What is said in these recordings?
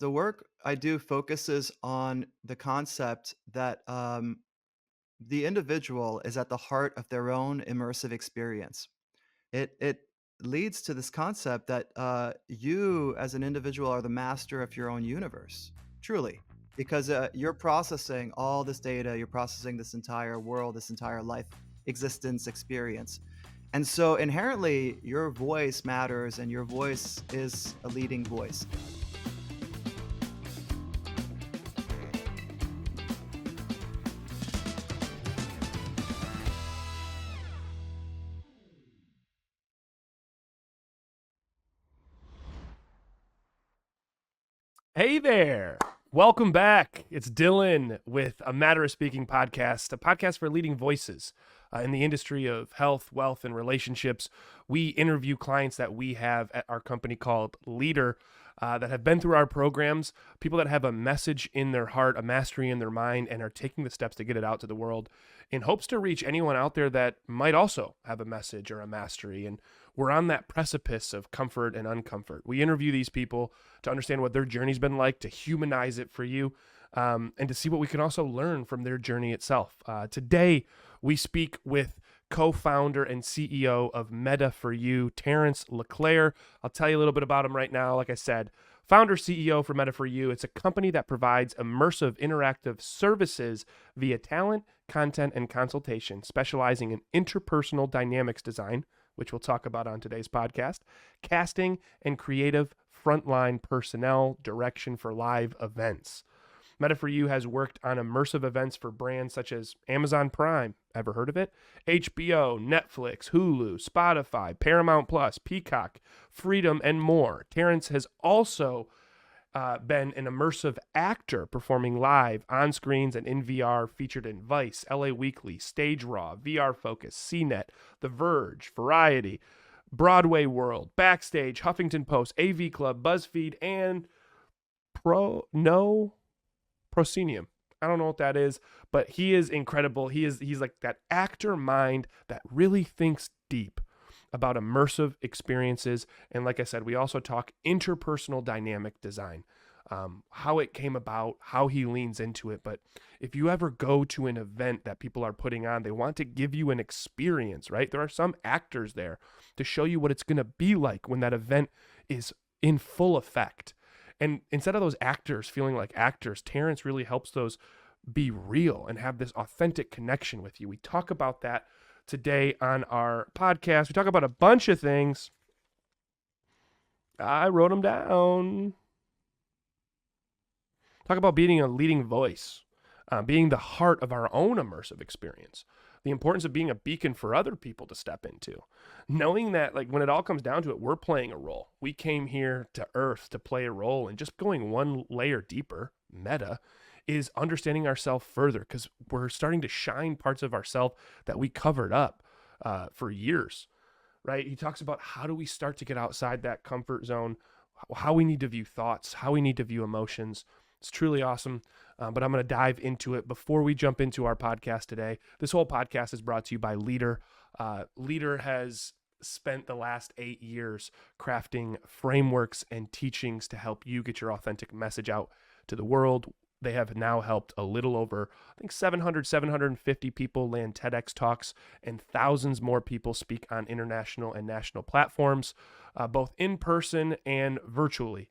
The work I do focuses on the concept that the individual is at the heart of their own immersive experience. It leads to this concept that you, as an individual, are the master of your own universe, truly, because you're processing all this data, you're processing this entire world, this entire life existence experience. And so inherently, your voice matters, and your voice is a leading voice. Hey there. Welcome back. It's Dylan with a Matter of Speaking podcast, a podcast for leading voices in the industry of health, wealth, and relationships. We interview clients that we have at our company called LEADR that have been through our programs, people that have a message in their heart, a mastery in their mind, and are taking the steps to get it out to the world in hopes to reach anyone out there that might also have a message or a mastery. And we're on that precipice of comfort and uncomfort. We interview these people to understand what their journey's been like, to humanize it for you, and to see what we can also learn from their journey itself. Today, we speak with co-founder and CEO of Metaforyou, Terence Leclere. I'll tell you a little bit about him right now. Like I said, founder CEO for Metaforyou. It's a company that provides immersive interactive services via talent, content, and consultation, specializing in interpersonal dynamics design, which we'll talk about on today's podcast, casting, and creative frontline personnel direction for live events. Metaforyou has worked on immersive events for brands such as Amazon Prime, ever heard of it? HBO, Netflix, Hulu, Spotify, Paramount Plus, Peacock, Freedom, and more. Terence has also been an immersive actor performing live on screens and in VR, featured in Vice, LA Weekly, Stage Raw, VR Focus, CNet, The Verge, Variety, Broadway World, Backstage, Huffington Post, AV Club, Buzzfeed, and No Proscenium. I don't know what that is, but he is incredible. He's like that actor mind that really thinks deep about immersive experiences. And like I said, we also talk interpersonal dynamic design, how it came about, how he leans into it. But if you ever go to an event that people are putting on, they want to give you an experience, right? There are some actors there to show you what it's going to be like when that event is in full effect. And instead of those actors feeling like actors, Terence really helps those be real and have this authentic connection with you. We talk about that today on our podcast. We talk about a bunch of things. I wrote them down. Talk about being a leading voice, being the heart of our own immersive experience, the importance of being a beacon for other people to step into, knowing that like when it all comes down to it, we're playing a role. We came here to Earth to play a role, and just going one layer deeper, meta, is understanding ourselves further because we're starting to shine parts of ourselves that we covered up for years, right? He talks about how do we start to get outside that comfort zone, how we need to view thoughts, how we need to view emotions. It's truly awesome, but I'm going to dive into it. Before we jump into our podcast today, this whole podcast is brought to you by LEADR. LEADR has spent the last 8 years crafting frameworks and teachings to help you get your authentic message out to the world. They have now helped a little over, I think 750 people land TEDx talks, and thousands more people speak on international and national platforms, both in person and virtually.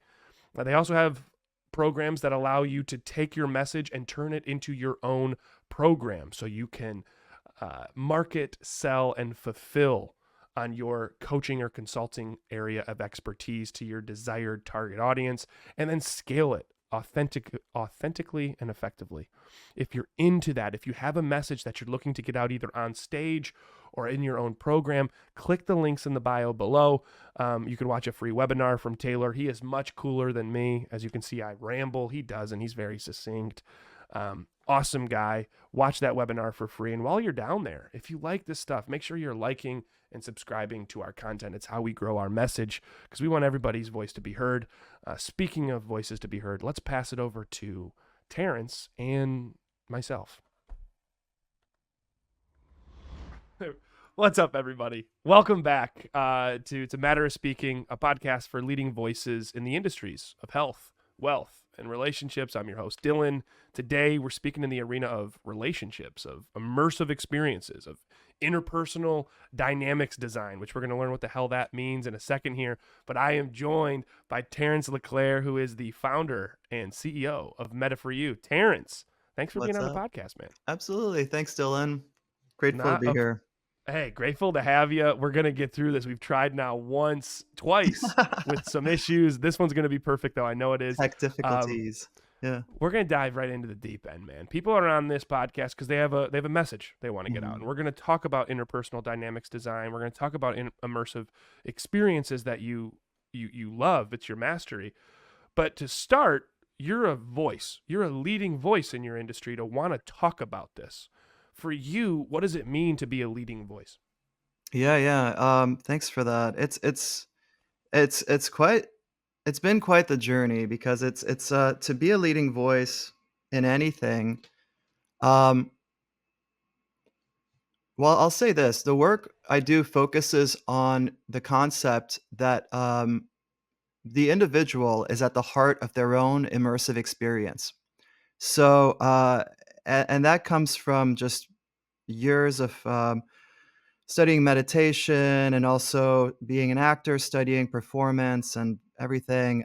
They also have programs that allow you to take your message and turn it into your own program so you can market, sell, and fulfill on your coaching or consulting area of expertise to your desired target audience, and then scale it authentically and effectively. If you're into that, if you have a message that you're looking to get out either on stage or in your own program, click the links in the bio below. You can watch a free webinar from Taylor. He is much cooler than me. As you can see, I ramble. He doesn't. He's very succinct. Awesome guy. Watch that webinar for free. And while you're down there, if you like this stuff, make sure you're liking and subscribing to our content. It's how we grow our message because we want everybody's voice to be heard. Speaking of voices to be heard, let's pass it over to Terence and myself. What's up, everybody? Welcome back to Matter of Speaking, a podcast for leading voices in the industries of health, wealth, and relationships. I'm your host, Dylan. Today, we're speaking in the arena of relationships, of immersive experiences, of interpersonal dynamics design, which we're going to learn what the hell that means in a second here. But I am joined by Terence Leclere, who is the founder and CEO of Metaforyou. Terence, thanks for being What's on the up? podcast, man. Absolutely. Thanks, Dylan. Grateful to Not be a here. Hey, grateful to have you. We're going to get through this. We've tried now once, twice with some issues. This one's going to be perfect, though. I know it is. Tech Um, difficulties. Yeah. we're going to dive right into the deep end, man. People are on this podcast because they have a message they want to get out, and Mhm. we're going to talk about interpersonal dynamics design. We're going to talk about immersive experiences that you love. It's your mastery. But to start, you're a voice. You're a leading voice in your industry to want to talk about this. For you, what does it mean to be a leading voice? Yeah, yeah. Thanks for that. It's quite it's been quite the journey because it's to be a leading voice in anything. Um, well, I'll say this, the work I do focuses on the concept that the individual is at the heart of their own immersive experience. So, and that comes from just years of studying meditation and also being an actor, studying performance and everything.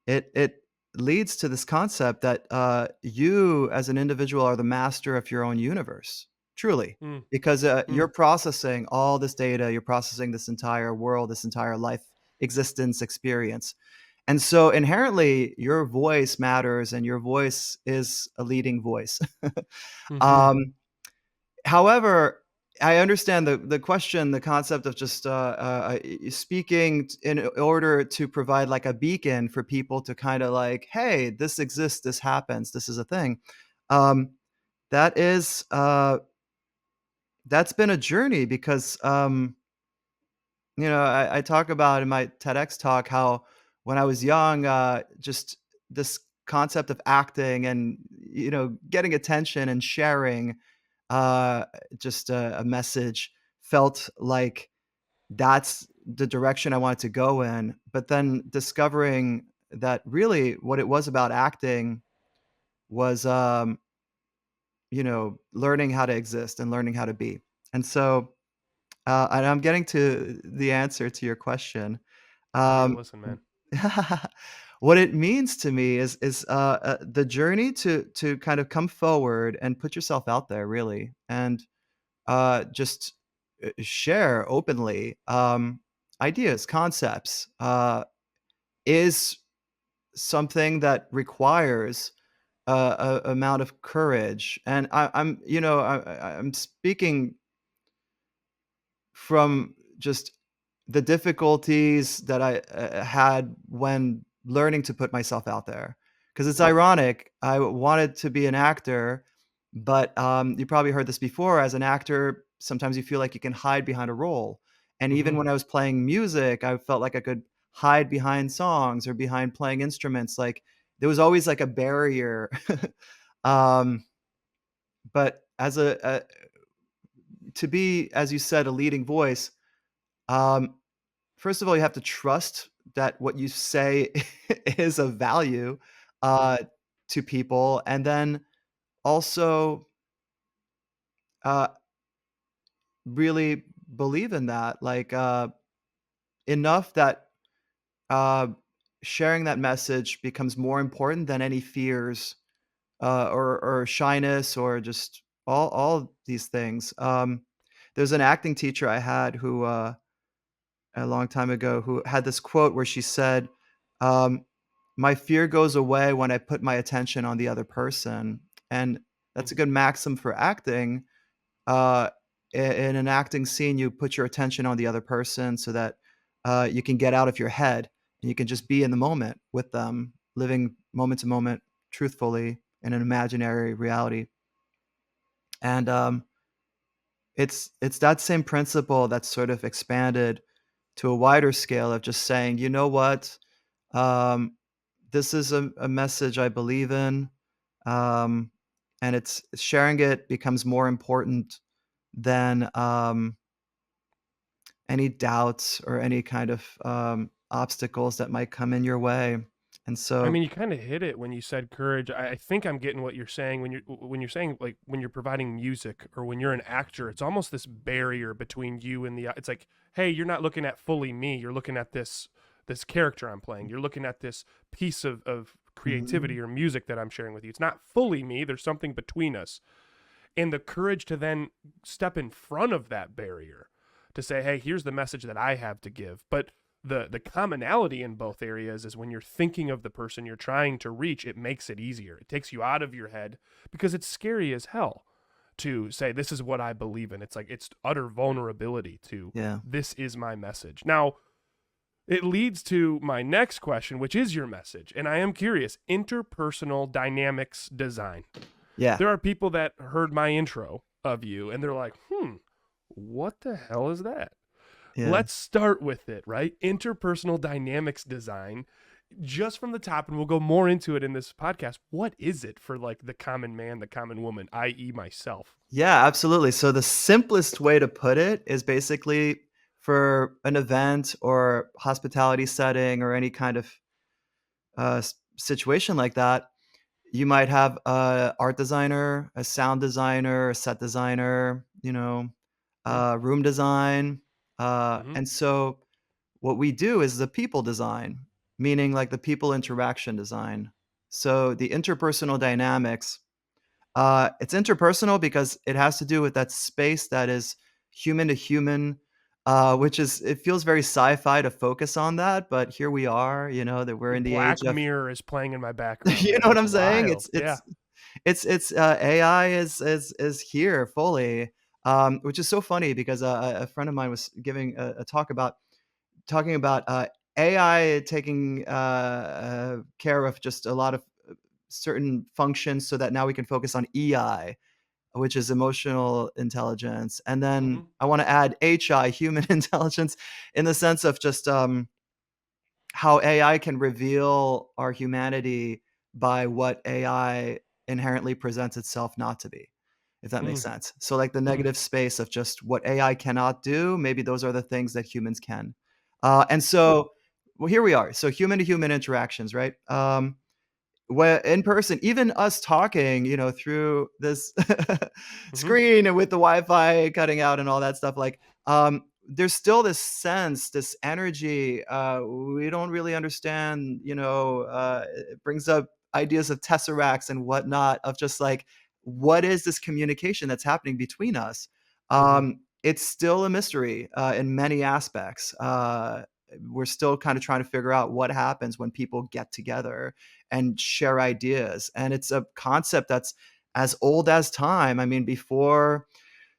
It leads to this concept that you, as an individual, are the master of your own universe, truly, Mm, because you're mm, processing all this data, you're processing this entire world, this entire life existence experience. And so inherently, your voice matters, and your voice is a leading voice. mhm. um, However, I understand the question, the concept of just, speaking in order to provide, like, a beacon for people to kinda like, "Hey, this exists, this happens, this is a thing." Um, that is, that's been a journey because, I talk about in my TEDx talk how when I was young, just this concept of acting and, getting attention and sharing, uh, just a message felt like that's the direction I wanted to go in. But then discovering that really what it was about acting was, learning how to exist and learning how to be. And so, and I'm getting to the answer to your question. I'm here to Um, listen, man. what it means to me is the journey to kind of come forward and put yourself out there, really, and just share openly ideas, concepts, is something that requires a amount of courage. And I'm speaking from just the difficulties that I, had when learning to put myself out there. Because it's ironic, I wanted to be an actor, but, you probably heard this before, as an actor, sometimes you feel like you can hide behind a role, and even Mhm. when I was playing music, I felt like I could hide behind songs or behind playing instruments, like, there was always, like, a barrier. Um, but as a to be, as you said, a leading voice, um, first of all, you have to trust that what you say is of value, uh, to people, and then also, uh, really believe in that, like, enough that, uh, sharing that message becomes more important than any fears, or shyness or just all these things. There's an acting teacher I had who, a long time ago, who had this quote where she said, "My fear goes away when I put my attention on the other person." And that's a Mhm. good maxim for acting. Uh, in an acting scene, you put your attention on the other person so that you can get out of your head and you can just be in the moment with them, living moment to moment truthfully in an imaginary reality. And it's that same principle that's sort of expanded to a wider scale of just saying, you know what, um, this is a message I believe in, um, and it's sharing it becomes more important than any doubts or any kind of obstacles that might come in your way. And I so mean, you kind of hit it when you said courage. I think I'm getting what you're saying when you're saying like when you're providing music or when you're an actor. It's almost this barrier between you and the. It's like, hey, you're not looking at fully me. You're looking at this character I'm playing. You're looking at this piece of mhm, creativity or music that I'm sharing with you. It's not fully me. There's something between us, and the courage to then step in front of that barrier to say, hey, here's the message that I have to give. But the commonality in both areas is when you're thinking of the person you're trying to reach, it makes it easier. It takes you out of your head because it's scary as hell to say this is what I believe in. It's like it's utter vulnerability to yeah, this is my message. Now, it leads to my next question, which is your message. And I am curious, interpersonal dynamics design. yeah, There are people that heard my intro of you and they're like, what the hell is that? yeah. Let's start with it, right? Interpersonal dynamics design, just from the top, and we'll go more into it in this podcast. What is it for like the common man, the common woman, i.e., myself? Yeah, absolutely. So the simplest way to put it is basically for an event or hospitality setting or any kind of situation like that, you might have a art designer, a sound designer, a set designer, Mm-hmm. room design, Mm-hmm. and so what we do is the people design, meaning like the people interaction design. So the interpersonal dynamics, it's interpersonal because it has to do with that space that is human to human, which is it feels very sci-fi to focus on that, but here we are, that we're in the age Black of Mirror is playing in my background, you know man. what It's I'm saying? wild. It's Yeah. it's it's AI is here fully, which is so funny because a friend of mine was giving a talk about talking about AI taking care of just a lot of certain functions so that now we can focus on EI, which is emotional intelligence. And then Mm-hmm. I want to add HI, human intelligence, in the sense of just how AI can reveal our humanity by what AI inherently presents itself not to be, if that makes sense. So, like the Mm-hmm. negative space of just what AI cannot do, maybe those are the things that humans can. And so, well, here we are. So, human to human interactions, right? Where in person, even us talking, through this Mm-hmm. screen and with the Wi-Fi cutting out and all that stuff, like, there's still this sense, this energy, we don't really understand, it brings up ideas of tesseracts and whatnot of just like, what is this communication that's happening between us? Mm-hmm. It's still a mystery, in many aspects. We're still kind of trying to figure out what happens when people get together and share ideas. And it's a concept that's as old as time. I mean, before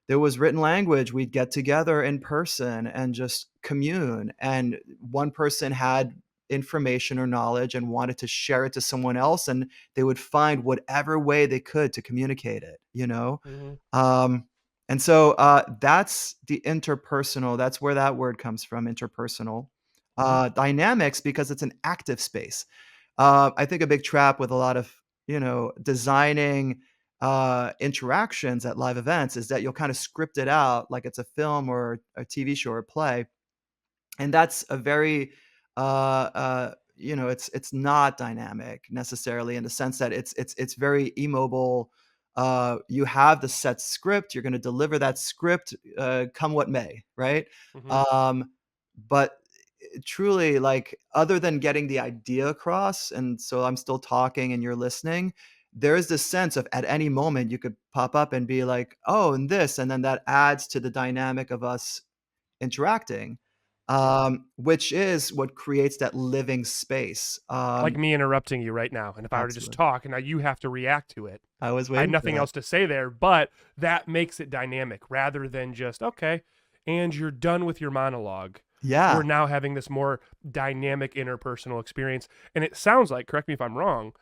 there was written language, we'd get together in person and just commune. And one person had information or knowledge and wanted to share it to someone else, and they would find whatever way they could to communicate it. Mm-hmm. Um, and so that's the interpersonal. That's where that word comes from, interpersonal. Mm-hmm. Dynamics, because it's an active space. I think a big trap with a lot of, designing interactions at live events is that you'll kind of script it out like it's a film or a TV show or play, and that's a very it's not dynamic necessarily in the sense that it's very immobile. You have the set script, you're going to deliver that script, come what may, right? Mm-hmm. But truly, like, other than getting the idea across, and so I'm still talking and you're listening, there is this sense of at any moment you could pop up and be like, oh, and this, and then that adds to the dynamic of us interacting, Mm-hmm. which is what creates that living space. Like me interrupting you right now. And if I were to just Absolutely. talk and now you have to react to it, I was I had waiting for nothing that. else to say there, but that makes it dynamic rather than just, okay, and you're done with your monologue. We're Yeah. now having this more dynamic interpersonal experience. And it sounds like, correct me if I'm wrong,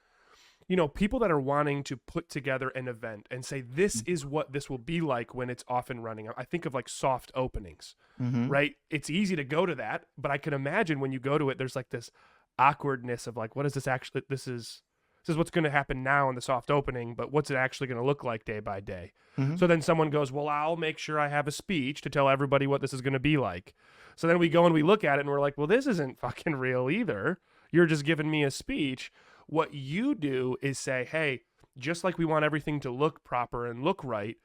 people that are wanting to put together an event and say, this is what this will be like when it's off and running. I think of like soft openings, Mhm. right? It's easy to go to that, but I can imagine when you go to it, there's like this awkwardness of like, what is this actually? This is what's going to happen now in the soft opening, but what's it actually going to look like day by day? Mhm. So then someone goes, well, I'll make sure I have a speech to tell everybody what this is going to be like. So then we go and we look at it and we're like, well, this isn't fucking real either. You're just giving me a speech. What you do is say, hey, just like we want everything to look proper and look right,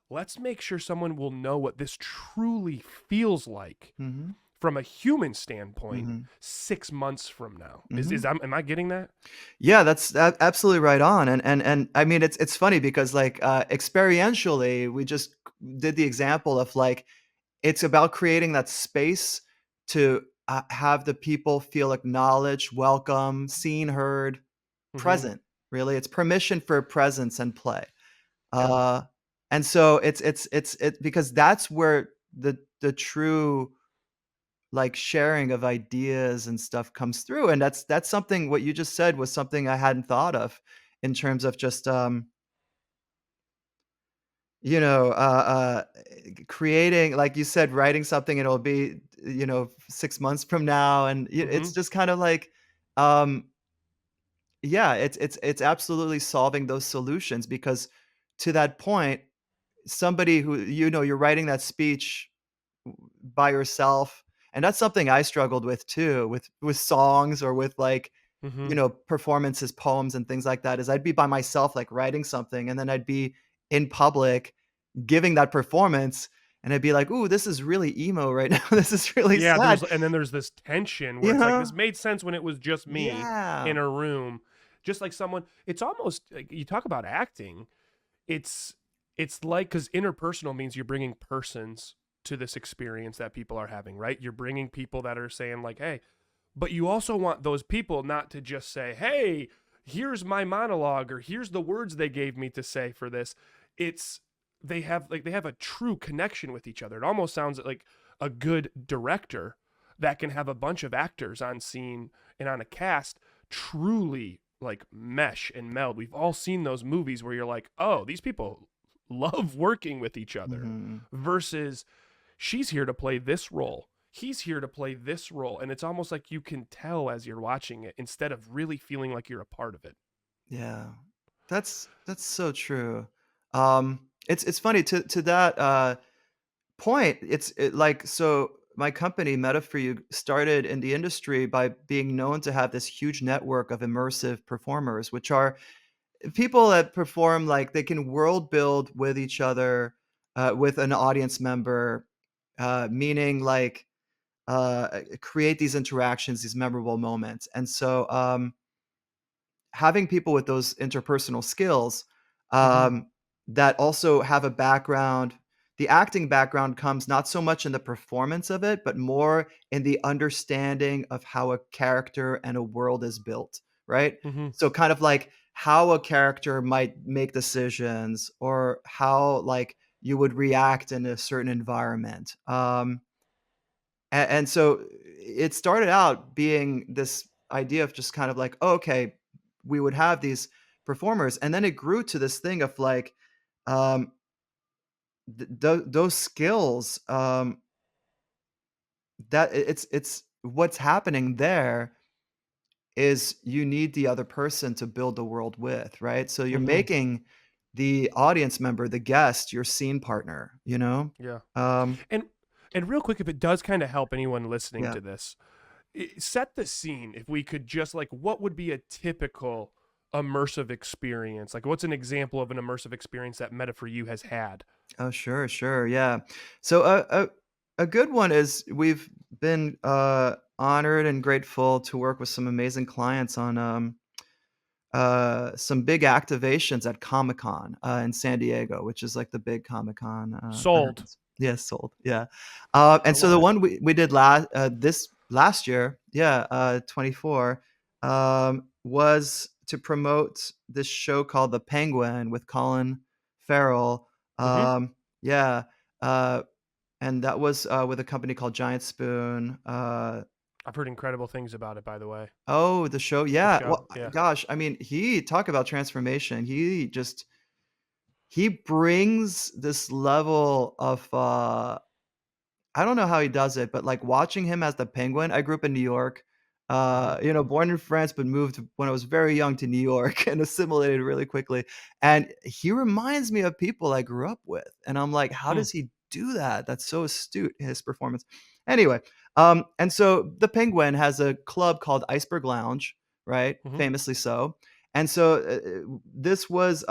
let's make sure someone will know what this truly feels like Mhm. from a human standpoint Mhm. 6 months from now. Is Mhm. am I getting that? Yeah, that's absolutely right on, and I mean, it's funny because, like, experientially, we just did the example of, like, it's about creating that space to, have the people feel acknowledged, welcome, seen, heard, Mm-hmm. present, really. It's permission for presence and play. Yeah. Uh, and so it's because that's where the true, like, sharing of ideas and stuff comes through, and that's something what you just said was something I hadn't thought of in terms of just, you know, creating, like you said, writing something, and it'll be, 6 months from now, and Mm-hmm. it's just kind of like, um, yeah, it's absolutely solving those solutions because to that point, somebody who, you're writing that speech by yourself, and that's something I struggled with too, with songs or with, like, Mm-hmm. performances, poems, and things like that, is I'd be by myself, like, writing something, and then I'd be in public giving that performance, and I'd be like, "Ooh, this is really emo right now. This is really Yeah, sad." and then there's this tension where You it's like know? this made sense when it was just me Yeah. in a room, just like someone. It's almost like you talk about acting. It's it's like because interpersonal means you're bringing persons to this experience that people are having, right? You're bringing people that are saying like, "Hey," but you also want those people not to just say, "Hey, here's my monologue," or "Here's the words they gave me to say for this." It's they have a true connection with each other. It almost sounds like a good director that can have a bunch of actors on scene and on a cast truly like mesh and meld. We've all seen those movies where you're like, "Oh, these people love working with each other," Mhm. versus she's here to play this role. He's here to play this role. And it's almost like you can tell as you're watching it instead of really feeling like you're a part of it. Yeah. That's so true. It's funny to that, point, like, so my company, Metaforyou, started in the industry by being known to have this huge network of immersive performers, which are people that perform, like, they can world build with each other, with an audience member, meaning, like, create these interactions, these memorable moments. And so, having people with those interpersonal skills, Mm-hmm. um, that also have a background, the acting background comes not so much in the performance of it, but more in the understanding of how a character and a world is built, right? Mm-hmm. So kind of like how a character might make decisions or how, like, you would react in a certain environment. And so it started out being this idea of just kind of like, oh, okay, we would have these performers, and then it grew to this thing of like, um, those skills, that it's what's happening there is you need the other person to build the world with, right? So you're Mm-hmm. making the audience member, the guest, your scene partner, you know? Yeah. Um, And real quick, if it does kind of help anyone listening yeah. to this, set the scene. If we could just like, what would be a typical immersive experience? Like, what's an example of an immersive experience that Meta for You has had? Oh, sure, sure, yeah. So, a good one is we've been, honored and grateful to work with some amazing clients on, some big activations at Comic-Con, in San Diego, which is, like, the big Comic-Con, that Sold. happens. Yeah, sold, yeah. I And so love the it. one we did this last year, yeah, 24, was to promote this show called The Penguin with Colin Farrell. Mm-hmm. Yeah, uh, and that was, with a company called Giant Spoon. I've heard incredible things about it, by the way. Oh, the show? The Yeah. show. Well, Yeah. gosh, I mean, he talk about transformation. He brings this level of, I don't know how he does it, but, like, watching him as the Penguin. I grew up in New York, Mm-hmm. born in France, but moved when I was very young to New York and assimilated really quickly, and he reminds me of people I grew up with, and I'm like, "How Hmm. does he do that?" That's so astute, his performance. Anyway, And so the Penguin has a club called Iceberg Lounge, right? Mhm. Famously so. And so this was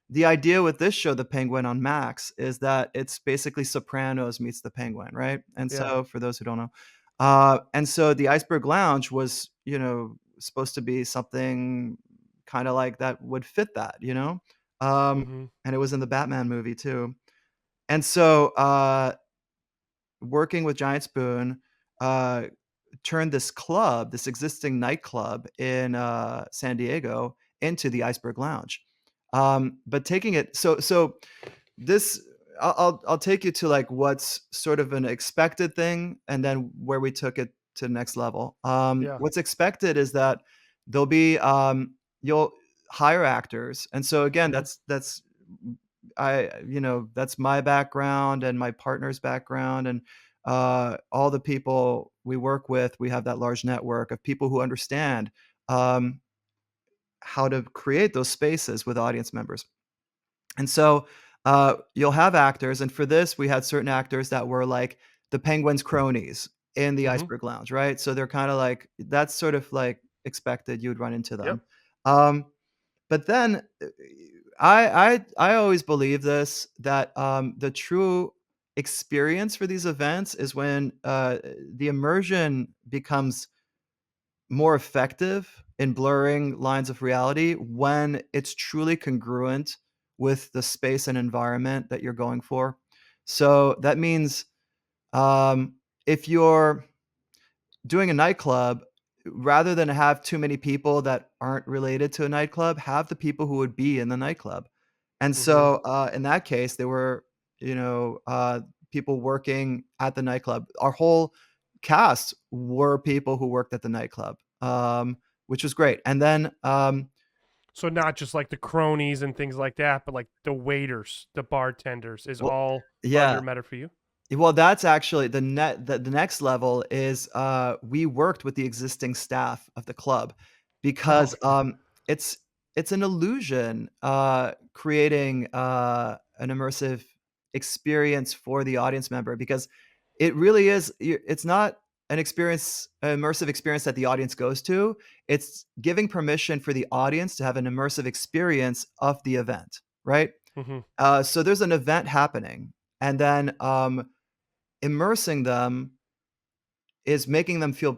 the idea with this show, The Penguin on Max, is that it's basically Sopranos meets The Penguin, right? And Yeah. so for those who don't know, and so the Iceberg Lounge was, supposed to be something kind of like that would fit that. Mhm. And it was in the Batman movie too. And so working with Giant Spoon, uh, turned this club, this existing nightclub in San Diego, into the Iceberg Lounge. But taking it so this I'll take you to like what's sort of an expected thing, and then where we took it to the next level. Yeah. What's expected is that there'll be you'll hire actors, and so again, Mhm. that's that's my background and my partner's background, and all the people we work with. We have that large network of people who understand um, how to create those spaces with audience members. And so, you'll have actors, and for this, we had certain actors that were like the Penguins' cronies in the Mhm. Iceberg Lounge, right? So they're kinda like that's sort of like expected, you would run into Yep. them. Um, but then, I always believe this, that, the true experience for these events is when, the immersion becomes more effective in blurring lines of reality when it's truly congruent with the space and environment that you're going for. So that means um, if you're doing a nightclub, rather than have too many people that aren't related to a nightclub, have the people who would be in the nightclub. And Mhm. so in that case, there were, people working at the nightclub. Our whole cast were people who worked at the nightclub, which was great. And then, So not just like the cronies and things like that, but like the waiters, the bartenders is well, all yeah, under Metaforyou? well, that's actually the next level is, we worked with the existing staff of the club Oh, because, okay. it's it's an illusion, creating, an immersive experience for the audience member because it really is it's not an immersive experience that the audience goes to, it's giving permission for the audience to have an immersive experience of the event, right? Mhm. So there's an event happening, and then, immersing them is making them feel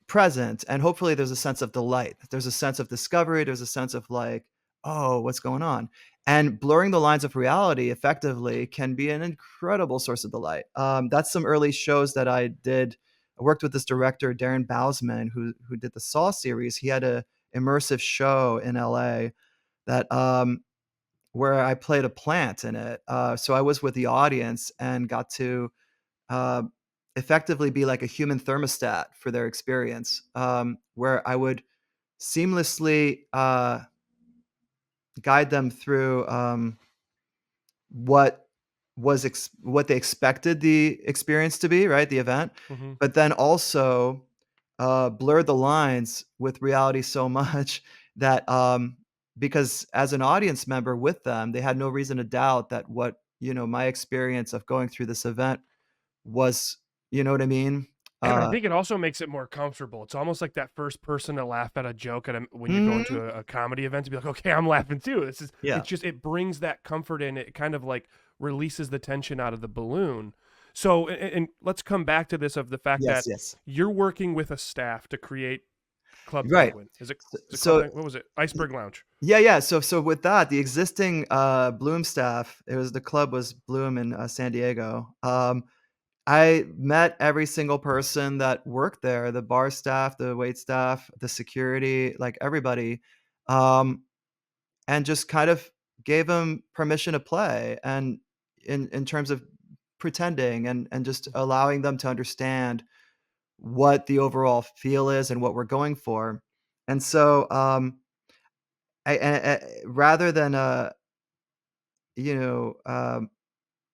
present, and hopefully there's a sense of delight. There's a sense of discovery, there's a sense of like, "Oh, what's going on?" And blurring the lines of reality effectively can be an incredible source of delight. That's some early shows that I did. I worked with this director, Darren Bousman, who did the Saw series. He had a immersive show in LA that, where I played a plant in it. So I was with the audience and got to uh, effectively be like a human thermostat for their experience, where I would seamlessly guide them through what what they expected the experience to be, right? The event, Mhm. but then also blurred the lines with reality so much that because as an audience member with them, they had no reason to doubt that what my experience of going through this event was, you know what I mean? And I Uh, think it also makes it more comfortable. It's almost like that first person to laugh at a joke at when you're going to mhm, a comedy event to be like, "Okay, I'm laughing too." yeah. It's just it brings that comfort in. It kind of like releases the tension out of the balloon. So, and let's come back to this of the fact Yes, that yes. you're working with a staff to create Club Right. Penguin. Is it Club So Penguin? What was it? Iceberg Lounge. yeah, yeah. So with that, the existing, Bloom staff, the club was Bloom in, San Diego. I met every single person that worked there, the bar staff, the wait staff, the security, like, everybody, um, and just kind of gave them permission to play, and in terms of pretending and just allowing them to understand what the overall feel is and what we're going for. And so, rather than, you know, um,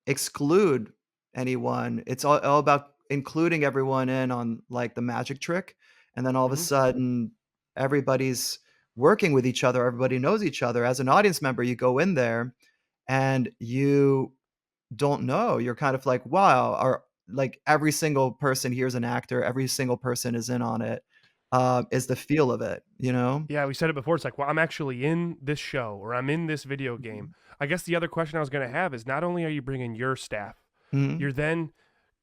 exclude anyone, it's all about including everyone in on, like, the magic trick, and then all of a Mhm. sudden, everybody's working with each other, everybody knows each other. As an audience member, you go in there, and you don't know, you're kind of like, "Wow, like every single person here's an actor, every single person is in on it, is the feel of it, you know? Yeah, we said it before. It's like, well, I'm actually in this show or I'm in this video game. Mhm. I guess the other question I was going to have is not only are you bringing your staff, Mhm. you're then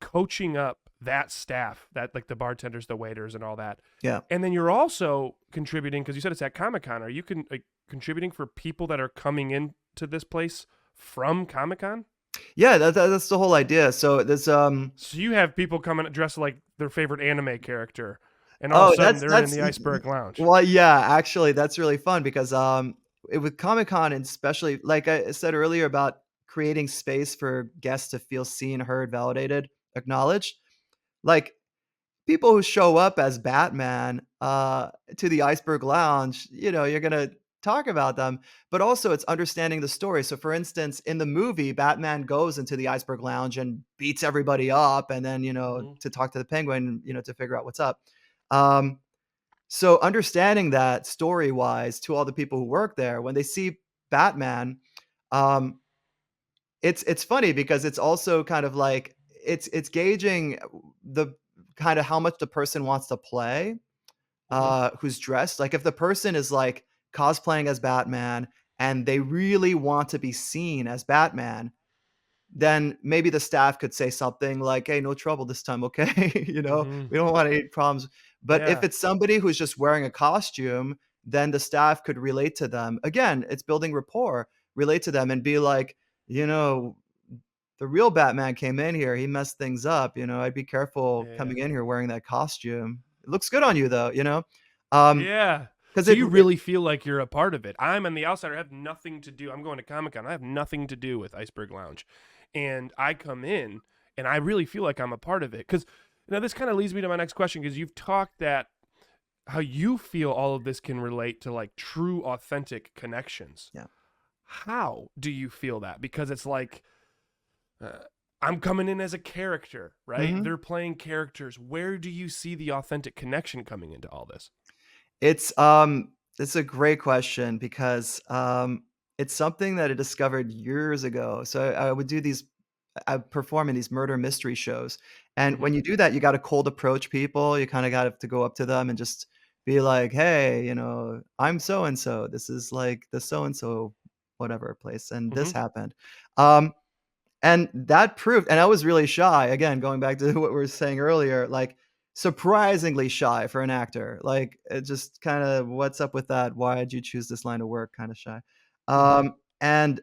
coaching up that staff, that like the bartenders, the waiters, and all that. Yeah. And then you're also contributing because you said it's at Comic Con. Are you like contributing for people that are coming into this place from Comic Con? Yeah, that's the whole idea. So there's, So you have people coming dressed like their favorite anime character, and all of a oh, sudden they're in that's the Iceberg Lounge. well, yeah, actually, that's really fun because, with Comic-Con, and especially, like I said earlier about creating space for guests to feel seen, heard, validated, acknowledged, like, people who show up as Batman, to the Iceberg Lounge, you're gonna talk about them, but also it's understanding the story. So, for instance, in the movie, Batman goes into the Iceberg Lounge and beats everybody up, and then, Hmm. to talk to the Penguin, to figure out what's up. Um, so understanding that story-wise to all the people who work there, when they see Batman, um, it's funny because it's also kind of like it's gauging the kinda how much the person wants to play, Hmm. who's dressed. Like, if the person is, like, cosplaying as Batman and they really want to be seen as Batman, then maybe the staff could say something like, "Hey, no trouble this time, okay?" Hmm. "We don't want any problems." But if Yeah. it's somebody who's just wearing a costume, then the staff could relate to them. Again, it's building rapport, relate to them and be like, "You know, the real Batman came in here, he messed things up, I'd be careful Yeah. coming in here wearing that costume. It looks good on you though," Um, Yeah. 'cause So it you it really feel like you're a part of it. I'm on the outsider. I have nothing to do. I'm going to Comic Con. I have nothing to do with Iceberg Lounge. And I come in and I really feel like I'm a part of it. Because now this kind of leads me to my next question because you've talked that how you feel all of this can relate to like true, authentic connections. yeah. How do you feel that? Because it's like, uh, I'm coming in as a character, right? Mhm. They're playing characters. Where do you see the authentic connection coming into all this? It's, um it's a great question because, it's something that I discovered years ago. So I would do these I perform in these murder mystery shows, and Hmm. when you do that, you gotta cold approach people, you kinda got to go up to them and just be like, "Hey, I'm so and so. This is, like, the so and so whatever place, and this Hmm. happened." Um, and that proved, and I was really shy, again, going back to what we were saying earlier, like, surprisingly shy for an actor, like, it just kinda, "What's up with that? Why'd you choose this line of work?" kinda shy. Hmm. And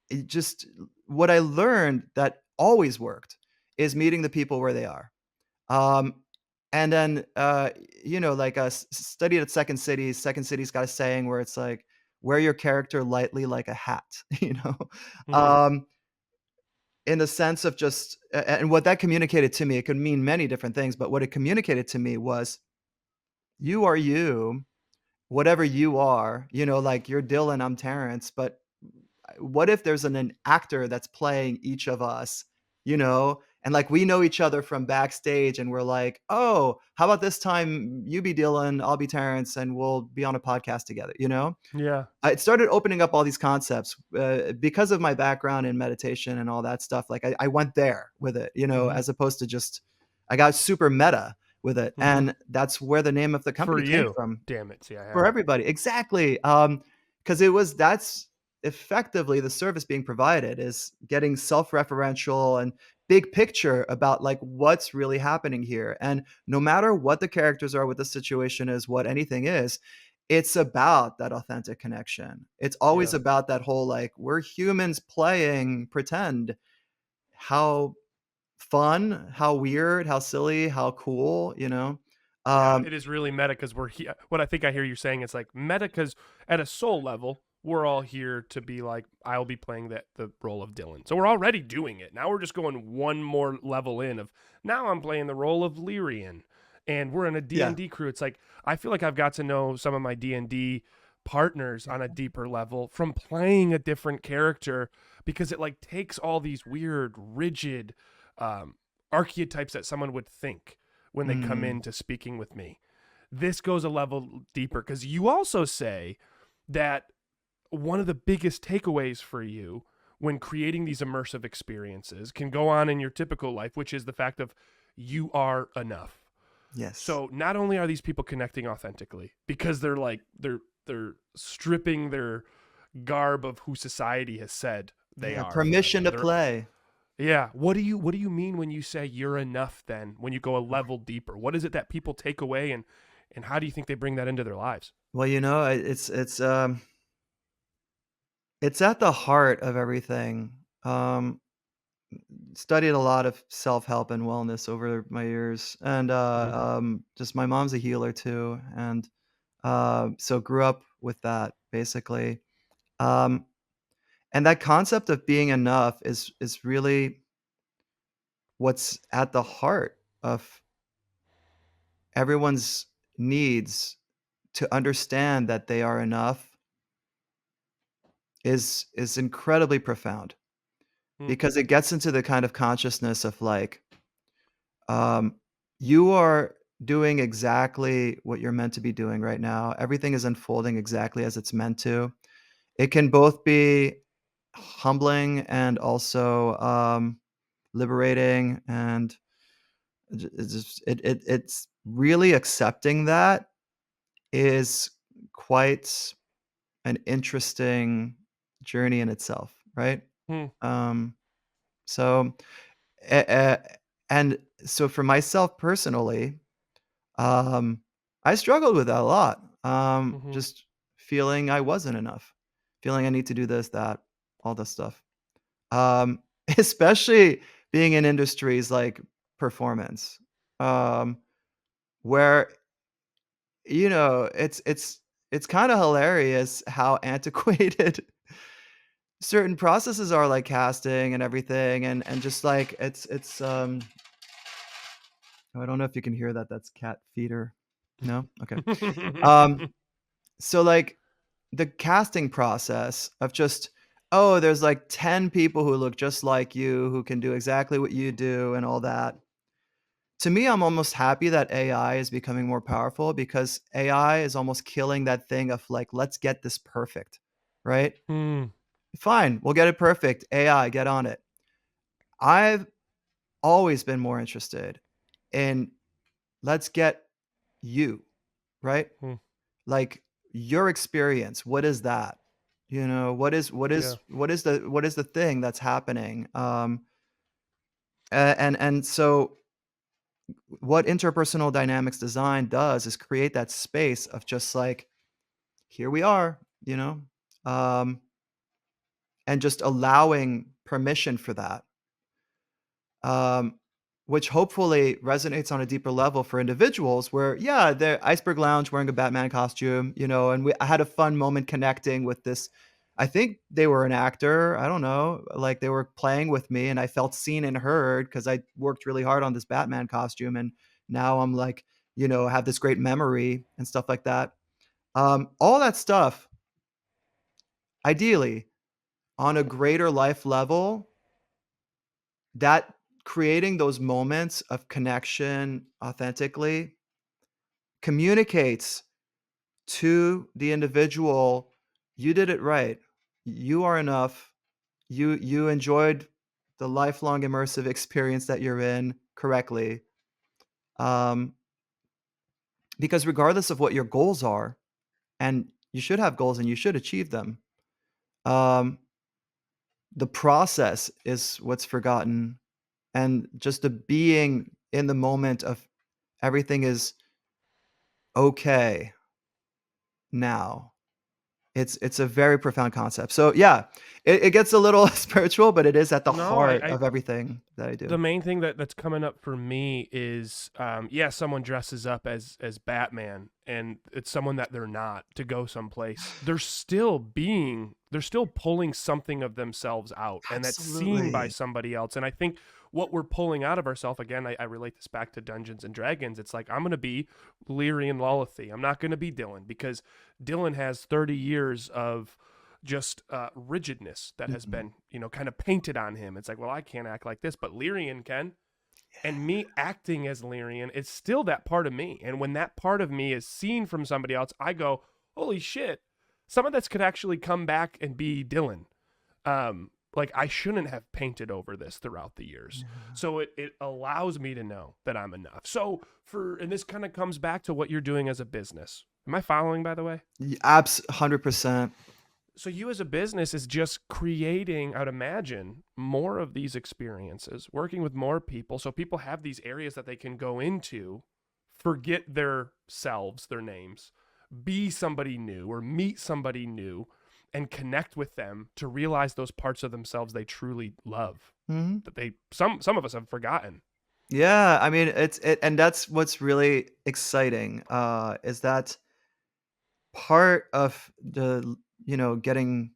it just what I learned that always worked is meeting the people where they are. Um, and then, like, studied at Second City. Second City's got a saying where it's like, "Wear your character lightly like a hat," you know? Hmm. Um, in the sense of just and what that communicated to me, it could mean many different things, but what it communicated to me was, "You are you, whatever you are," like, you're Dylan, I'm Terrence, but what if there's an actor that's playing each of us, and like we know each other from backstage and we're like, "Oh, how about this time you be Dylan, I'll be Terrence, and we'll be on a podcast together," Yeah. It started opening up all these concepts, because of my background in meditation and all that stuff. Like I went there with it, Hmm. as opposed to just I got super meta with it, Hmm. and that's where the name of the For company came you. from. Damn it. See, I For have it. everybody, exactly, because that's effectively the service being provided is getting self-referential and big picture about, like, what's really happening here, and no matter what the characters are, what the situation is, what anything is, it's about that authentic connection. It's always Yeah. about that whole, like, we're humans playing pretend. How fun, how weird, how silly, how cool, Yeah. Um It is really meta because we're here. What I think I hear you saying is like meta because at a soul level, we're all here to be like, I'll be playing the role of Dylan. So we're already doing it. Now we're just going one more level in of now I'm playing the role of Lyrian. And we're in a D and Yeah. d crew. It's like I feel like I've got to know some of my D&D partners on a deeper level from playing a different character because it like takes all these weird rigid um, archetypes that someone would think when they come Mm. into speaking with me. This goes a level deeper because you also say that one of the biggest takeaways for you when creating these immersive experiences can go on in your typical life, which is the fact of you are enough. Yes. So not only are these people connecting authentically because they're stripping their garb of who society has said they Yeah. are Permission forever. to play. Yeah. What do you mean when you say you're enough then? When you go a level deeper? What is it that people take away, and how do you think they bring that into their lives? Well, it's at the heart of everything. Studied a lot of self-help and wellness over my years, and Mhm. just my mom's a healer too, and so grew up with that basically. Um, and that concept of being enough is really what's at the heart of everyone's needs to understand that they are enough is incredibly profound Mm. because it gets into the kind of consciousness of like Um, you are doing exactly what you're meant to be doing right now. Everything is unfolding exactly as it's meant to. It can both be humbling and also liberating, and it's really accepting that is quite an interesting journey in itself, right? Hmm. Um, so, a- a- and so for myself personally, I struggled with that a lot. Mhm. Just feeling I wasn't enough, feeling I need to do this, that, all this stuff. Um, especially being in industries like performance, um, where it's kind of hilarious how antiquated certain processes are, like casting and everything, and just like it's. Oh, I don't know if you can hear that. That's cat feeder. No, okay. Um, so like the casting process of just, oh, there's like 10 people who look just like you, who can do exactly what you do and all that. To me, I'm almost happy that AI is becoming more powerful because AI is almost killing that thing of like, let's get this perfect, right? Hmm. Fine, we'll get it perfect. AI, get on it. I've always been more interested in let's get you, right? Hmm. Like, your experience, what is that? You know, Yeah. what is the thing that's happening? And so what interpersonal dynamics design does is create that space of just like, here we are, you know, um, and just allowing permission for that. um, which hopefully resonates on a deeper level for individuals where, yeah, they're Iceberg Lounge wearing a Batman costume, and I had a fun moment connecting with this. I think they were an actor. I don't know. Like they were playing with me and I felt seen and heard because I worked really hard on this Batman costume. And now I'm like, have this great memory and stuff like that. All that stuff, ideally, on a greater life level, that creating those moments of connection authentically communicates to the individual, you did it right. You are enough. You enjoyed the lifelong immersive experience that you're in correctly. Um, because regardless of what your goals are, and you should have goals and you should achieve them, um, the process is what's forgotten. And just the being in the moment of everything is okay now. It's a very profound concept. So, yeah, it gets a little spiritual, but it is at the No, heart of everything that I the do. main thing that's coming up for me is yeah, someone dresses up as Batman and it's someone that they're not to go someplace. They're still pulling something of themselves out and that's seen by Absolutely. somebody else. And I think what we're pulling out of ourselves, again, I relate this back to Dungeons and Dragons. It's like I'm gonna be Leary and Lolithy. I'm not gonna be Dylan because Dylan has 30 years of just rigidness that has Mhm. been, kind of painted on him. It's like, well, I can't act like this, but Lyrian can. And me acting as Lyrian is still that part of me. And when that part of me is seen from somebody else, I go, holy shit, some of this could actually come back and be Dylan. Like, I shouldn't have painted over this throughout the years. Yeah. So it allows me to know that I'm enough. So and this kind of comes back to what you're doing as a business. Am I following, by the way? 100%. So you as a business is just creating, I would imagine, more of these experiences, working with more people. So people have these areas that they can go into, forget their selves, their names, be somebody new or meet somebody new and connect with them to realize those parts of themselves they truly love Mhm. that some of us have forgotten. Yeah, I mean, and that's what's really exciting, is that part of getting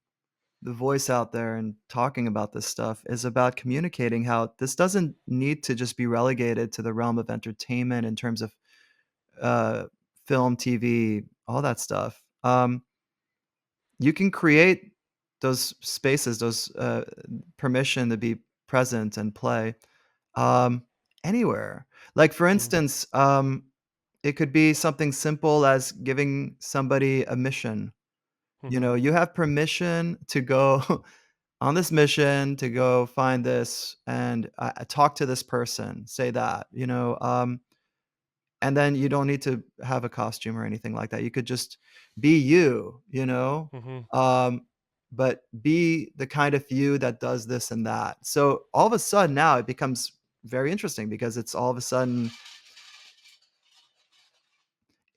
the voice out there and talking about this stuff is about communicating how this doesn't need to just be relegated to the realm of entertainment in terms of, uh, film, TV, all that stuff. You can create those spaces, those, permission to be present and play, um, anywhere. Like, for Mm-hmm. instance, it could be something simple as giving somebody a mission. You Mm-hmm. know, you have permission to go on this mission to go find this and, talk to this person, say that, and then you don't need to have a costume or anything like that. You could just be you, Mm-hmm. um, but be the kind of you that does this and that. So all of a sudden now it becomes very interesting because it's all of a sudden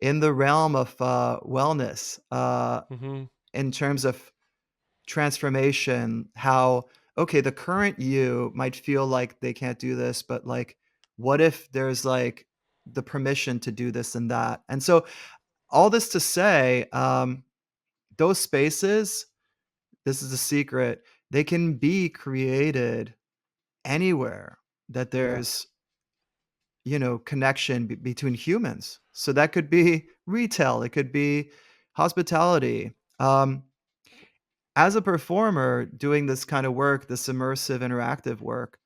in the realm of wellness, Mm-hmm. in terms of transformation, how, okay, the current you might feel like they can't do this, but like, what if there's like the permission to do this and that? And so all this to say, those spaces, this is a secret, they can be created anywhere that Yeah. there's, connection between humans. So that could be retail, it could be hospitality. As a performer doing this kind of work, this immersive interactive work,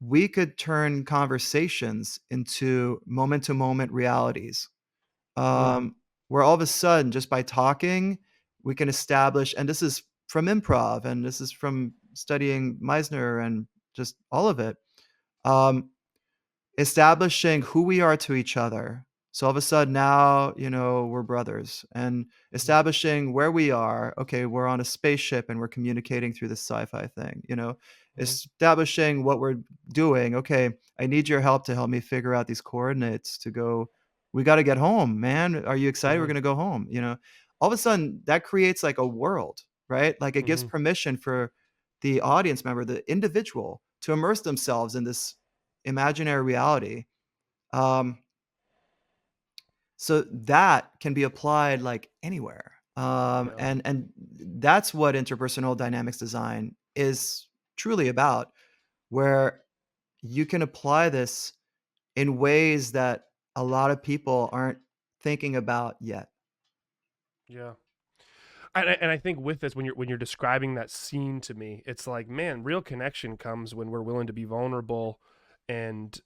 we could turn conversations into moment to moment realities. Mm. Where all of a sudden, just by talking, we can establish, and this is from improv, and this is from studying Meisner and just all of it. Um, Establishing who we are to each other. So all of a sudden now, we're brothers and Mm-hmm. establishing where we are. Okay, we're on a spaceship and we're communicating through this sci-fi thing. Mm-hmm. Establishing what we're doing. Okay, I need your help to help me figure out these coordinates to go. We got to get home, man. Are you excited? We're Mm-hmm. going to go home. All of a sudden that creates like a world, right? Like it gives Mm-hmm. permission for the audience member, the individual to immerse themselves in this imaginary reality. Um, so that can be applied like anywhere. Yeah. And that's what interpersonal dynamics design is truly about, where you can apply this in ways that a lot of people aren't thinking about yet. Yeah. And I think with this, when you're describing that scene to me, it's like, man, real connection comes when we're willing to be vulnerable and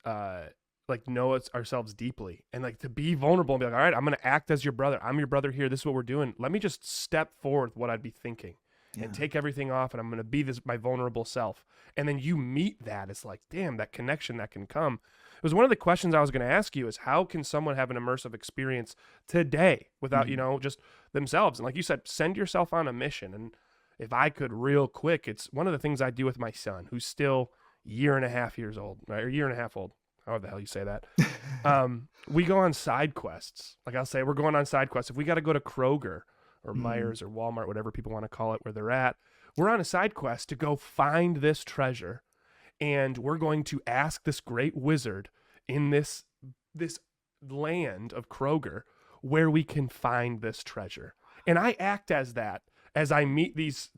like know ourselves deeply, and like to be vulnerable and be like, all right, I'm gonna act as your brother. I'm your brother here. This is what we're doing. Let me just step forward what I'd be thinking and Yeah. take everything off, and I'm gonna be this my vulnerable self. And then you meet that. It's like, damn, that connection that can come. It was one of the questions I was going to ask you is how can someone have an immersive experience today without, Mhm. just themselves. And like you said, send yourself on a mission. And if I could real quick, it's one of the things I do with my son, who's still year and a half years old, right? Or year and a half old. However the hell you say that. We go on side quests. Like I'll say, we're going on side quests. If we got to go to Kroger or Mhm. Myers or Walmart, whatever people want to call it, where they're at, we're on a side quest to go find this treasure. And we're going to ask this great wizard in this land of Kroger where we can find this treasure. And I act as that as I meet these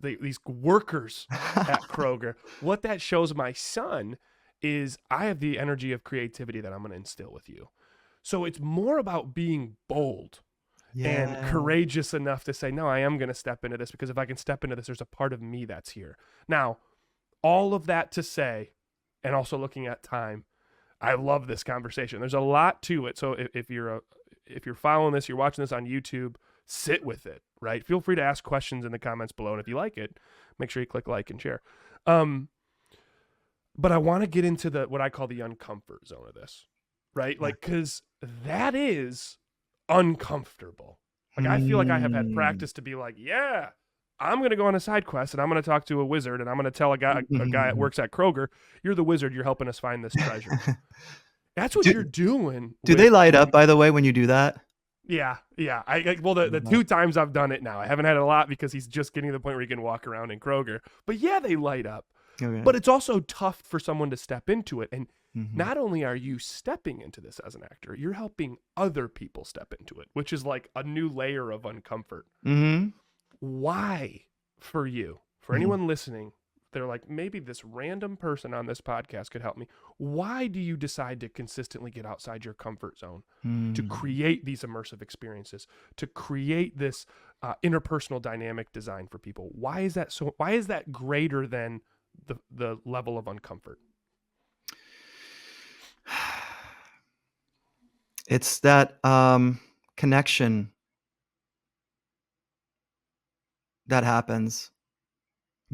workers at Kroger. What that shows my son is I have the energy of creativity that I'm going to instill with you. So it's more about being bold and Yeah. courageous enough to say, no, I am going to step into this, because if I can step into this, there's a part of me that's here. Now, all of that to say, and also looking at time, I love this conversation. There's a lot to it. So if you're following this, you're watching this on YouTube, sit with it, right? Feel free to ask questions in the comments below. And if you like it, make sure you click like and share. But I want to get into what I call the uncomfort zone of this, right? Yeah. Like, because that is uncomfortable. Like, I feel like I have had Hmm. practice to be like, yeah, I'm going to go on a side quest and I'm going to talk to a wizard and I'm going to tell a guy that works at Kroger, you're the wizard, you're helping us find this treasure. That's what you're Do doing do they with light when up, you, by the way, when you do that? yeah. Well, the Uh, two times I've done it now, I haven't had a lot because he's just getting to the point where he can walk around in Kroger. But yeah, they light up. okay. But it's also tough for someone to step into it. And Mhm. not only are you stepping into this as an actor, you're helping other people step into it, which is like a new layer of uncomfort. Mhm. Why, for you, for Mhm. anyone listening, they're like, maybe this random person on this podcast could help me. Why do you decide to consistently get outside your comfort zone, to Mm. create these immersive experiences, to create this interpersonal dynamic design for people? Why is that so? Why is that greater than the level of uncomfort? It's that, connection that happens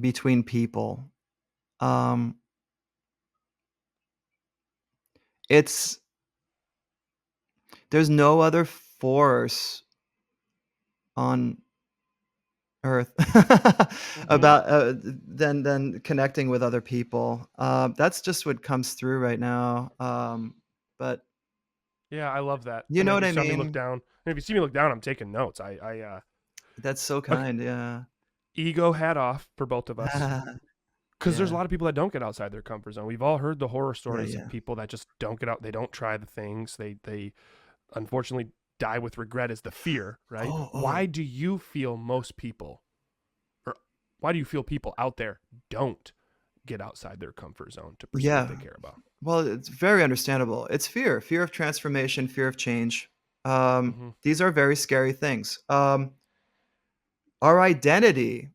between people. Um, it's there's no other force on earth Mm-hmm. about, than connecting with other people. That's just what comes through right now. But Yeah, I love that. you And know if what you I saw me look mean? down, and if you see me look down, I'm taking notes. That's so Okay, kind, yeah. ego hat off for both of us. Because there's a Yeah. lot of people that don't get outside their comfort zone. We've all heard the horror Yeah, stories of yeah. people that just don't get out. They don't try the things. They unfortunately die with regret as the fear, right? Oh. Why do you feel most people, or why do you feel people out there don't get outside their comfort zone to pursue what Yeah. they care about? Well, it's very understandable. It's fear of transformation, fear of change. Mm-hmm. These are very scary things. Our identity,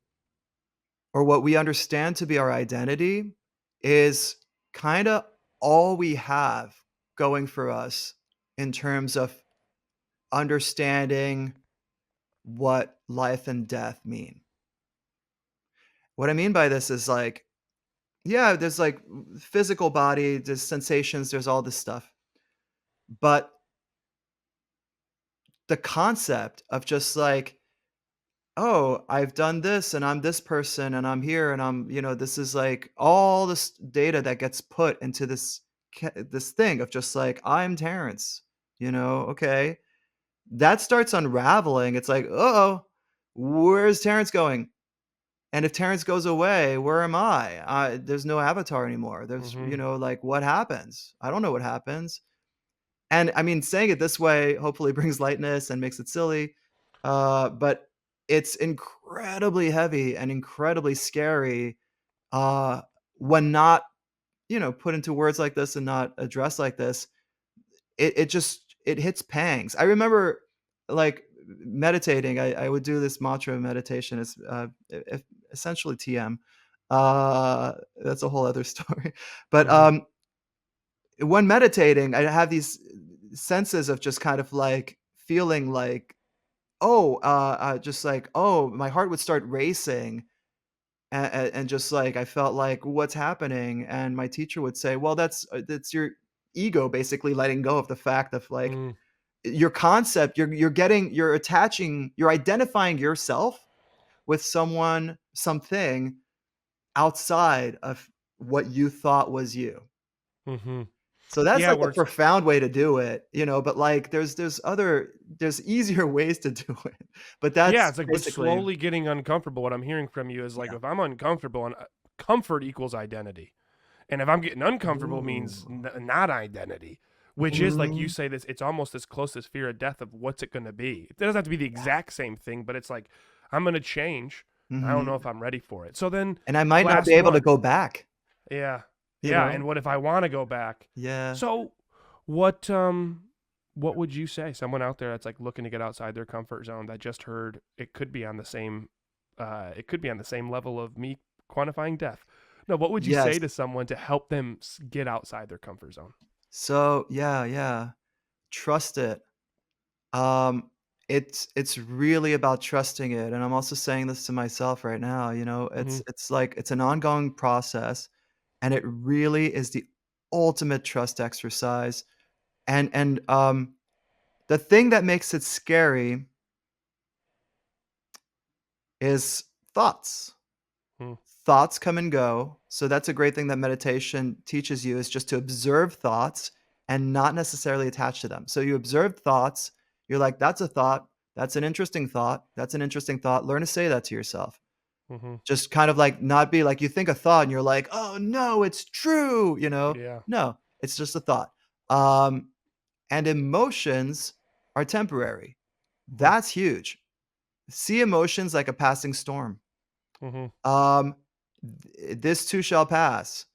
or what we understand to be our identity, is kind of all we have going for us in terms of understanding what life and death mean. What I mean by this is like, yeah, there's like physical body, there's sensations, there's all this stuff. But the concept of just like, oh, I've done this and I'm this person and I'm here and this is like all this data that gets put into this thing of just like, I'm Terrence, okay. That starts unraveling. It's like, oh, where's Terrence going? And if Terrence goes away, where am I? There's no avatar anymore. There's, Mm-hmm. like, what happens? I don't know what happens. And I mean, saying it this way hopefully brings lightness and makes it silly. But it's incredibly heavy and incredibly scary uh, when not, put into words like this and not addressed like this. It hits pangs. I remember like meditating. I would do this mantra meditation. It's essentially TM. That's a whole other story. But Mm-hmm. when meditating, I have these senses of just kind of like feeling like, oh, just like, oh, my heart would start racing. And just like I felt like, what's happening? And my teacher would say, well, that's your ego basically letting go of the fact of like Mm-hmm. your concept. You're identifying yourself with someone, something outside of what you thought was you. Mm-hmm. So that's Yeah, like a where it's profound way to do it, but like there's easier ways to do it. But Yeah, that's it's like, but basically, slowly getting uncomfortable. What I'm hearing from you is like, yeah. if I'm uncomfortable, and comfort equals identity, and if I'm getting uncomfortable means Ooh. not identity, which is like you Mhm. say this. It's almost as close as fear of death of what's it going to be. It doesn't have to be the exact same thing, but it's like I'm going to change. I don't know Mhm. if I'm ready for it. So then, And I might not be last able to one. go back, Yeah, you yeah. know? And what if I want to go back? Yeah. So, what would you say? Someone out there that's like looking to get outside their comfort zone that just heard it could be on the same, it could be on the same level of me quantifying death. No, what would you Yes. say to someone to help them get outside their comfort zone? So, yeah, yeah. Trust it. Um, it's really about trusting it, and I'm also saying this to myself right now, Mhm. it's like it's an ongoing process, and it really is the ultimate trust exercise, and the thing that makes it scary is thoughts. Mm. Thoughts come and go, so that's a great thing that meditation teaches you is just to observe thoughts and not necessarily attach to them. So you observe thoughts, you're like, "That's a thought. That's an interesting thought. That's an interesting thought." Learn to say that to yourself. Mhm. Just kind of like not be like you think a thought and you're like, "Oh, no, it's true," Yeah. No, it's just a thought. Um, and emotions are temporary. Mm. That's huge. See emotions like a passing storm. Mhm. Um, this too shall pass.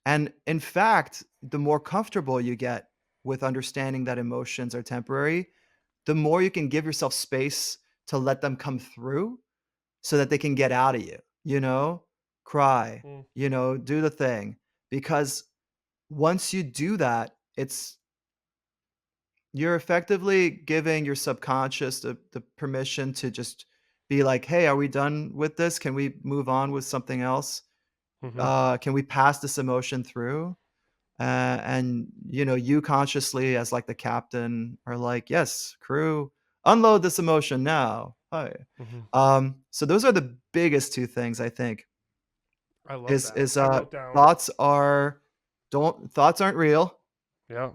And in fact, the more comfortable you get with understanding that emotions are temporary, the more you can give yourself space to let them come through so that they can get out of you, cry, Mm. do the thing. Because once you do that, you're effectively giving your subconscious the permission to just be like, hey, are we done with this? Can we move on with something else? Mhm. Can we pass this emotion through? And you consciously as like the captain are like, yes, crew, unload this emotion now. Hi. Mhm. So those are the biggest two things I think I love is that. is I uh wrote down. thoughts are don't thoughts aren't real, Yeah.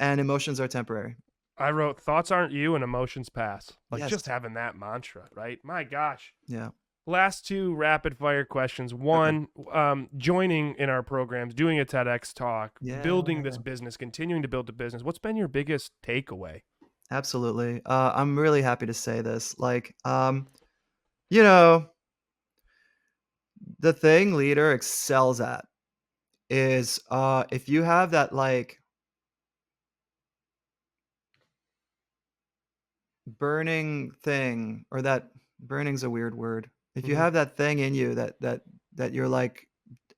and emotions are temporary. I wrote thoughts aren't you and emotions pass. Like just Yes. having that mantra, right? My gosh. Yeah. Last two rapid fire questions. Okay. One, joining in our programs, doing a TEDx talk, Yeah, building this business, continuing to build the business. What's been your biggest takeaway? absolutely. I'm really happy to say this. Like, you know, the thing leader excels at is if you have that like burning thing, or that burning's a weird word. If you Hmm. have that thing in you that you're like,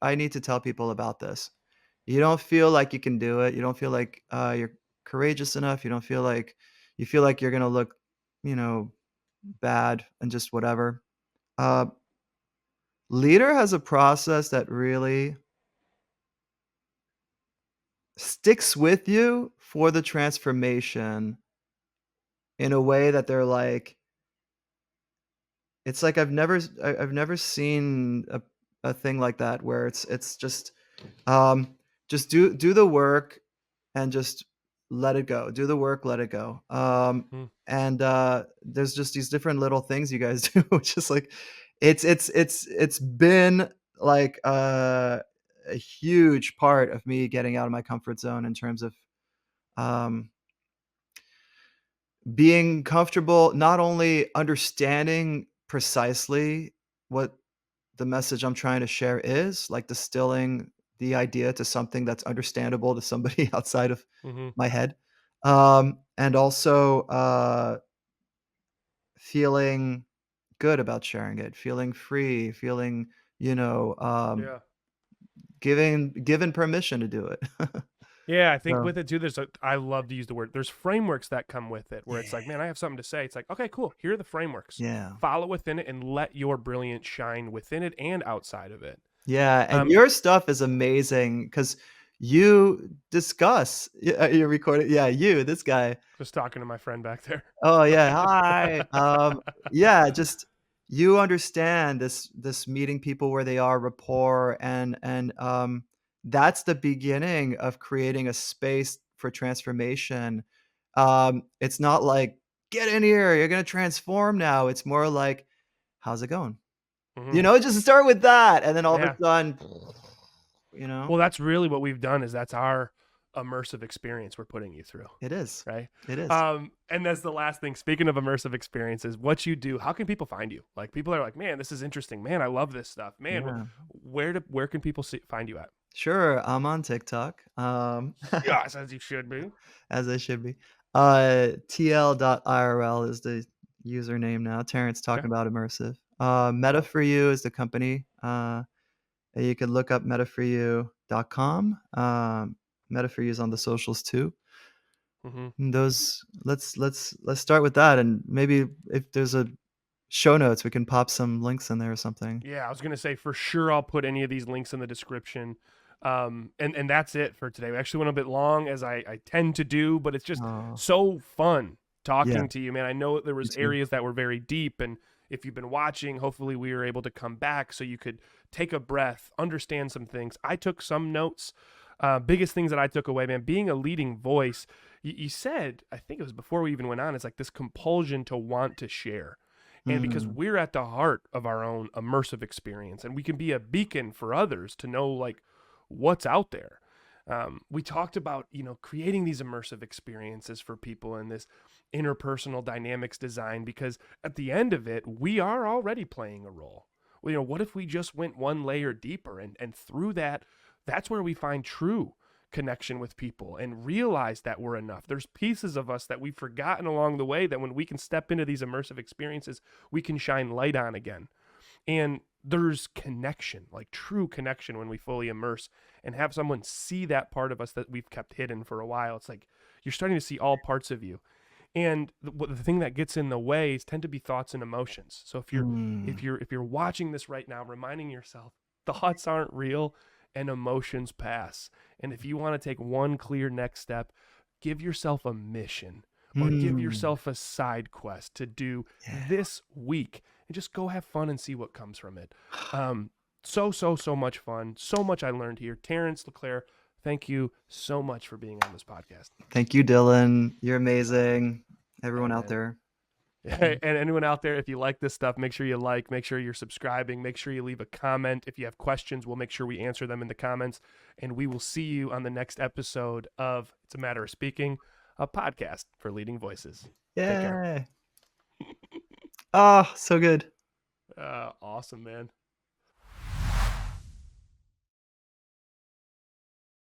I need to tell people about this. You don't feel like you can do it. You don't feel like you're courageous enough. You feel like you're gonna look, you know, bad and just whatever. Uh, Leader has a process that really sticks with you for the transformation in a way that they're like, it's like I've never seen a thing like that where it's um, just do the work and just let it go. Do the work, let it go. Mm. And there's just these different little things you guys do, which is like it's been like a huge part of me getting out of my comfort zone in terms of um, being comfortable, not only understanding precisely what the message I'm trying to share is, like distilling the idea to something that's understandable to somebody outside of Hmm. my head. And also feeling good about sharing it, feeling free, feeling, you know, um, Yeah. given permission to do it. Yeah, I think So with it too, I love to use the word, there's frameworks that come with it where it's yeah, like, man, I have something to say. It's like, okay, cool. Here are the frameworks. yeah. Follow within it and let your brilliance shine within it and outside of it. Yeah, and Um, your stuff is amazing because you discuss you're recording, yeah, this guy. just talking to my friend back there. Oh, yeah, hi. Yeah, just you understand this meeting people where they are, rapport, and that's the beginning of creating a space for transformation. It's not like, "Get in here, you're gonna transform now." It's more like, "How's it going?" Hmm. Just start with that, and then all of a Yeah. sudden, you know? Well, that's really what we've done is that's our immersive experience we're putting you through, It is. right? It is. And that's the last thing. Speaking of immersive experiences, what you do, how can people find you? Like people are like, man, this is interesting. Man, I love this stuff. Man, Yeah. where can people find you at? Sure, I'm on TikTok, Yes, as you should be. as I should be. TL.IRL is the username now. Terence Okay. talking about immersive. Awesome. Metaforyou is the company. You can look up metaforyou.com. Metaforyou is on the socials too. Mhm. Those let's start with that, and maybe if there's a show notes, we can pop some links in there or something. Yeah, I was gonna say for sure I'll put any of these links in the description. And that's it for today. We actually went a bit long as I tend to do, but it's just Oh, so fun yeah, talking to you, man. I know there me was too. areas that were very deep, and if you've been watching, hopefully we were able to come back so you could take a breath, understand some things. I took some notes. Biggest things that I took away, man, being a leading voice. You said, I think it was before we even went on, it's like this compulsion to want to share, and because Mm, we're at the heart of our own immersive experience and we can be a beacon for others to know like what's out there. We talked about creating these immersive experiences for people and this interpersonal dynamics design, because at the end of it we are already playing a role. Well, what if we just went one layer deeper, and through that, that's where we find true connection with people and realize that we're enough. There's pieces of us that we've forgotten along the way that when we can step into these immersive experiences, we can shine light on again. And there's connection, like true connection, when we fully immerse and have someone see that part of us that we've kept hidden for a while. It's like you're starting to see all parts of you. And the thing that gets in the way is tend to be thoughts and emotions. So if you're mm, if you're if you're watching this right now, reminding yourself thoughts aren't real and emotions pass. And if you want to take one clear next step, give yourself a mission or give mm, yourself a side quest to do yeah. this week, and just go have fun and see what comes from it. Um, so much fun. So much I learned here. Terence Leclere, thank you so much for being on this podcast. Thank you, Dylan. You're amazing. Yeah, Everyone out man. there. Yeah. And anyone out there, if you like this stuff, make sure you like, make sure you're subscribing, make sure you leave a comment. If you have questions, we'll make sure we answer them in the comments. And we will see you on the next episode of It's a Matter of Speaking, a podcast for leading voices. Take care. Yay. Ah, so good. Awesome, man.